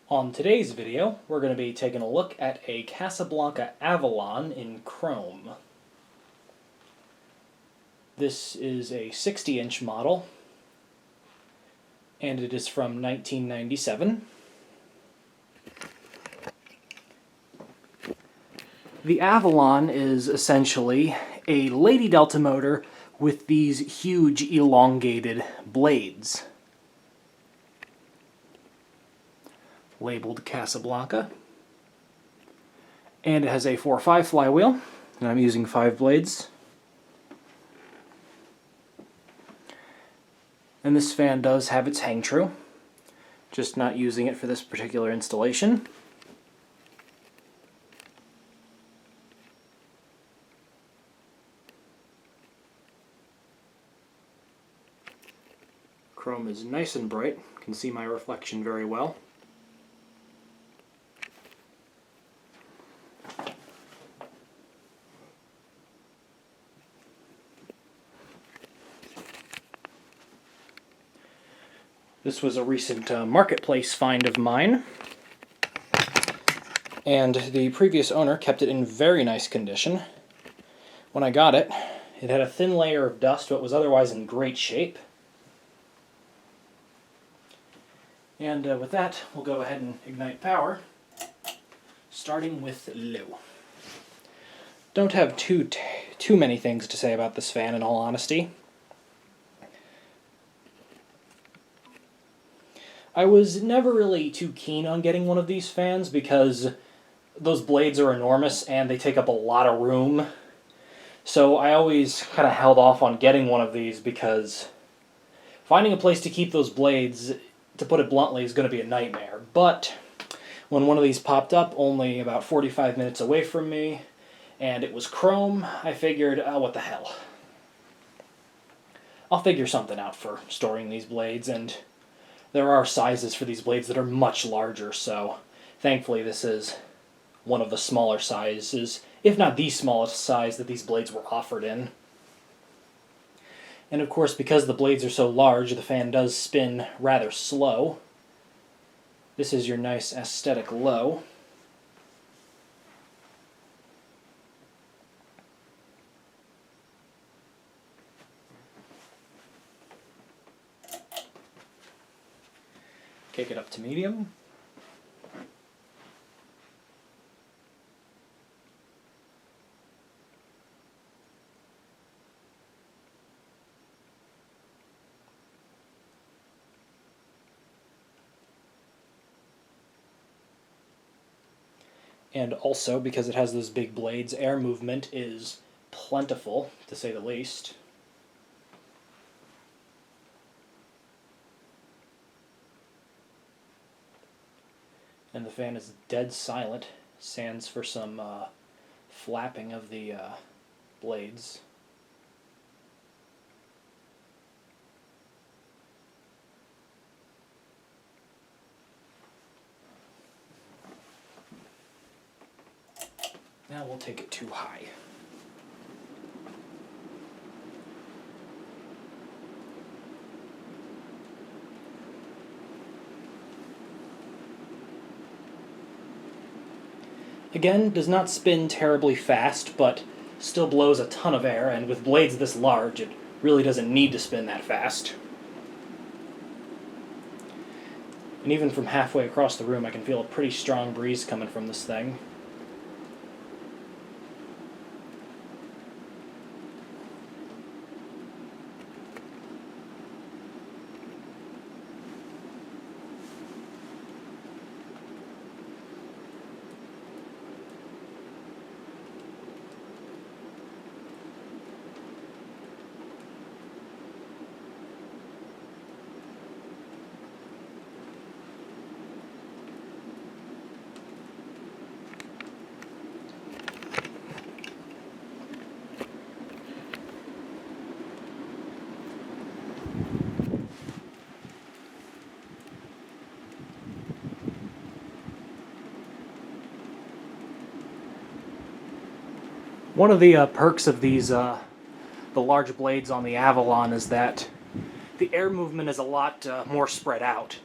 On today's video, we're going to be taking a look at a Casablanca Avalon in chrome. This is a 60-inch model, and it is from 1997. The Avalon is essentially a Lady Delta motor with these huge elongated blades. Labeled Casablanca. And it has a 4.5 flywheel, and I'm using 5 blades. And this fan does have its hang true, just not using it for this particular installation. Chrome is nice and bright, you can see my reflection very well. This was a recent marketplace find of mine, and the previous owner kept it in very nice condition. When I got it, it had a thin layer of dust, but was otherwise in great shape. And with that, we'll go ahead and ignite power, starting with low. Don't have too many things to say about this fan, in all honesty. I was never really too keen on getting one of these fans because those blades are enormous and they take up a lot of room. So I always kind of held off on getting one of these because finding a place to keep those blades, to put it bluntly, is going to be a nightmare. But when one of these popped up only about 45 minutes away from me and it was chrome, I figured, oh, what the hell. I'll figure something out for storing these blades, and there are sizes for these blades that are much larger, so thankfully this is one of the smaller sizes, if not the smallest size that these blades were offered in. And of course, because the blades are so large, the fan does spin rather slow. This is your nice aesthetic low. Kick it up to medium. And also, because it has those big blades, air movement is plentiful, to say the least. And the fan is dead silent, sans for some flapping of the blades. Now we'll take it too high. Again, does not spin terribly fast, but still blows a ton of air, and with blades this large, it really doesn't need to spin that fast. And even from halfway across the room, I can feel a pretty strong breeze coming from this thing. One of the perks of these, the large blades on the Avalon, is that the air movement is a lot more spread out.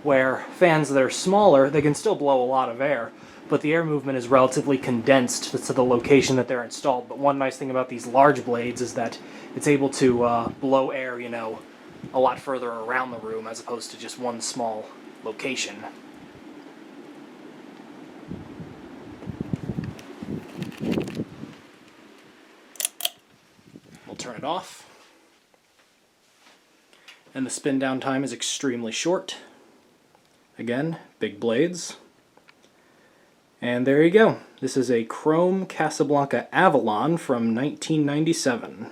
where fans that are smaller, they can still blow a lot of air, but the air movement is relatively condensed to the location that they're installed. But one nice thing about these large blades is that it's able to blow air, you know, a lot further around the room as opposed to just one small location. We'll turn it off. And the spin down time is extremely short. Again, big blades. And there you go. This is a chrome Casablanca Avalon from 1997.